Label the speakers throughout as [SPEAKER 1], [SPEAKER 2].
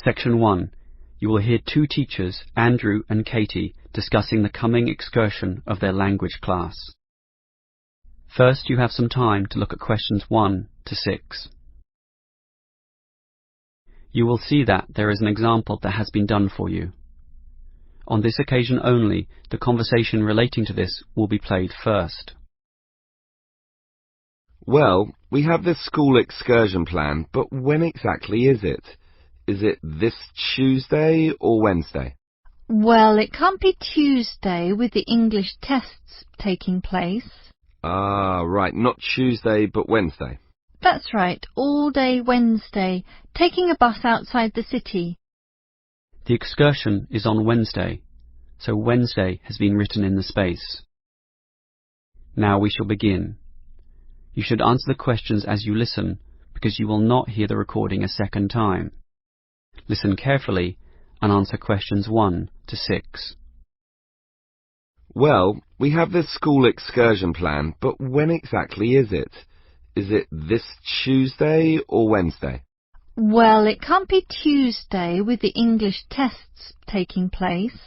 [SPEAKER 1] Section 1. You will hear two teachers, Andrew and Katie, discussing the coming excursion of their language class. First, you have some time to look at questions 1 to 6. You will see that there is an example that has been done for you. On this occasion only, the conversation relating to this will be played first.
[SPEAKER 2] Well, we have this school excursion planned, but when exactly is it? Is it this Tuesday or Wednesday?
[SPEAKER 3] Well, it can't be Tuesday with the English tests taking place.
[SPEAKER 2] Ah, right, not Tuesday but Wednesday.
[SPEAKER 3] That's right, all day Wednesday, taking a bus outside the city.
[SPEAKER 1] The excursion is on Wednesday, so Wednesday has been written in the space. Now we shall begin. You should answer the questions as you listen, because you will not hear the recording a second time. Listen carefully and answer questions 1 to 6.
[SPEAKER 2] Well, we have this school excursion planned, but when exactly is it? Is it this Tuesday or Wednesday?
[SPEAKER 3] Well, it can't be Tuesday with the English tests taking place.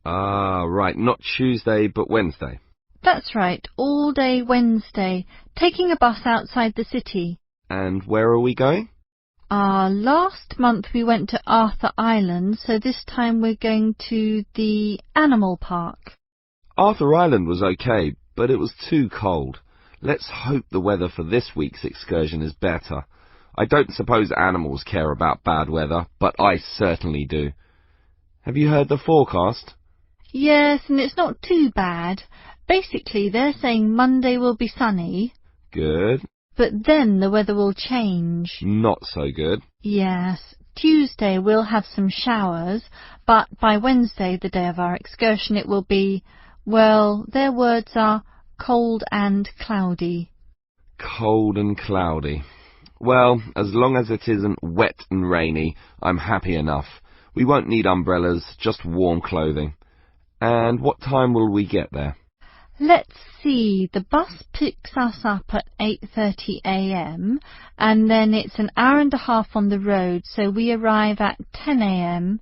[SPEAKER 2] Ah, right, not Tuesday but Wednesday.
[SPEAKER 3] That's right, all day Wednesday, taking a bus outside the city.
[SPEAKER 2] And where are we going?
[SPEAKER 3] Last month we went to Arthur Island, so this time we're going to the animal park.
[SPEAKER 2] Arthur Island was okay, but it was too cold. Let's hope the weather for this week's excursion is better. I don't suppose animals care about bad weather, but I certainly do. Have you heard the forecast?
[SPEAKER 3] Yes, and it's not too bad. Basically, they're saying Monday will be sunny.
[SPEAKER 2] Good.
[SPEAKER 3] But then the weather will change.
[SPEAKER 2] Not so good.
[SPEAKER 3] Yes. Tuesday we'll have some showers, but by Wednesday, the day of our excursion, it will be, well, their words are cold and cloudy.
[SPEAKER 2] Cold and cloudy. Well, as long as it isn't wet and rainy, I'm happy enough. We won't need umbrellas, just warm clothing. And what time will we get there?
[SPEAKER 3] Let's see, the bus picks us up at 8:30 a.m. and then it's an hour and a half on the road, so we arrive at 10 a.m.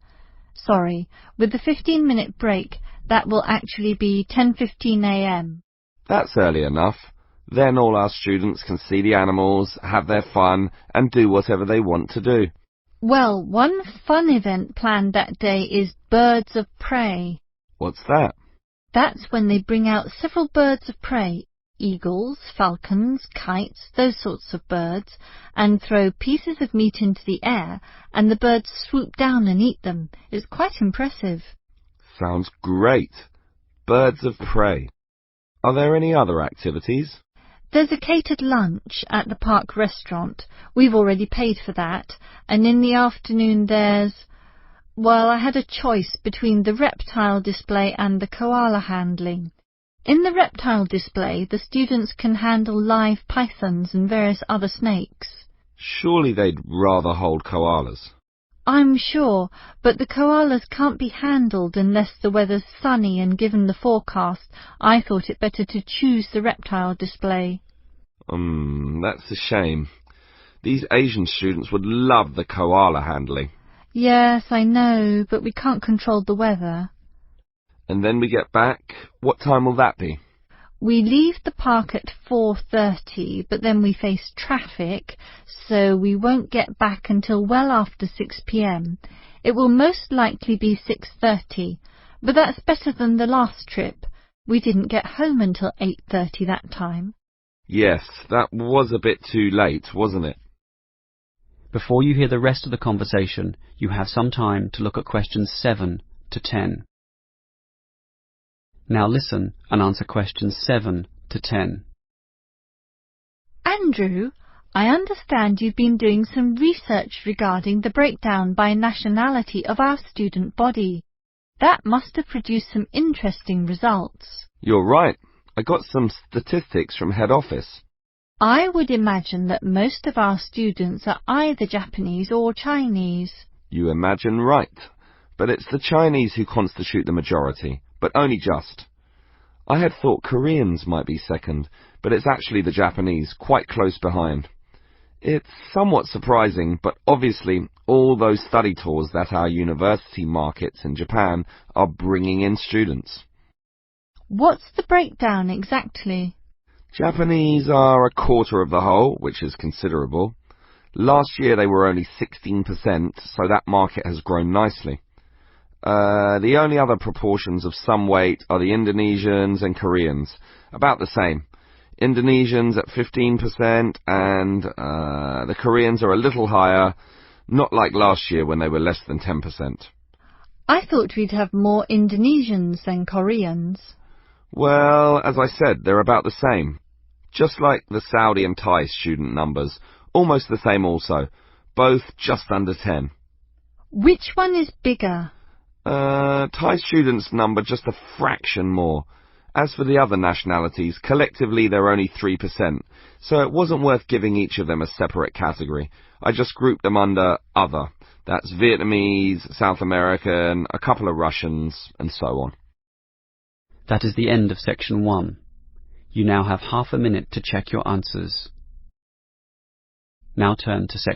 [SPEAKER 3] Sorry, with the 15-minute break, that will actually be 10:15 a.m.
[SPEAKER 2] That's early enough. Then all our students can see the animals, have their fun, and do whatever they want to do.
[SPEAKER 3] Well, one fun event planned that day is Birds of Prey.
[SPEAKER 2] What's that?
[SPEAKER 3] That's when they bring out several birds of prey, eagles, falcons, kites, those sorts of birds, and throw pieces of meat into the air, and the birds swoop down and eat them. It's quite impressive.
[SPEAKER 2] Sounds great. Birds of prey. Are there any other activities?
[SPEAKER 3] There's a catered lunch at the park restaurant. We've already paid for that. And in the afternoon there's... Well, I had a choice between the reptile display and the koala handling. In the reptile display, the students can handle live pythons and various other snakes.
[SPEAKER 2] Surely they'd rather hold koalas.
[SPEAKER 3] I'm sure, but the koalas can't be handled unless the weather's sunny, and given the forecast, I thought it better to choose the reptile display.
[SPEAKER 2] That's a shame. These Asian students would love the koala handling.
[SPEAKER 3] Yes, I know, but we can't control the weather.
[SPEAKER 2] And then we get back. What time will that be?
[SPEAKER 3] We leave the park at 4:30, but then we face traffic, so we won't get back until well after 6 p.m. It will most likely be 6:30, but that's better than the last trip. We didn't get home until 8:30 that time.
[SPEAKER 2] Yes, that was a bit too late, wasn't it?
[SPEAKER 1] Before you hear the rest of the conversation, you have some time to look at questions 7 to 10. Now listen and answer questions 7 to 10.
[SPEAKER 3] Andrew, I understand you've been doing some research regarding the breakdown by nationality of our student body. That must have produced some interesting results.
[SPEAKER 2] You're right. I got some statistics from head office.
[SPEAKER 3] I would imagine that most of our students are either Japanese or Chinese.
[SPEAKER 2] You imagine right. But it's the Chinese who constitute the majority, but only just. I had thought Koreans might be second, but it's actually the Japanese, quite close behind. It's somewhat surprising, but obviously all those study tours that our university markets in Japan are bringing in students.
[SPEAKER 3] What's the breakdown exactly?
[SPEAKER 2] Japanese are a quarter of the whole, which is considerable. Last year they were only 16%, so that market has grown nicely. The only other proportions of some weight are the Indonesians and Koreans, about the same. Indonesians at 15% and the Koreans are a little higher, not like last year when they were less than 10%.
[SPEAKER 3] I thought we'd have more Indonesians than Koreans.
[SPEAKER 2] Well, as I said, they're about the same. Just like the Saudi and Thai student numbers, almost the same also, both just under 10.
[SPEAKER 3] Which one is bigger?
[SPEAKER 2] Thai students number just a fraction more. As for the other nationalities, collectively they're only 3%, so it wasn't worth giving each of them a separate category. I just grouped them under other. That's Vietnamese, South American, a couple of Russians, and so on.
[SPEAKER 1] That is the end of section 1. You now have half a minute to check your answers. Now turn to section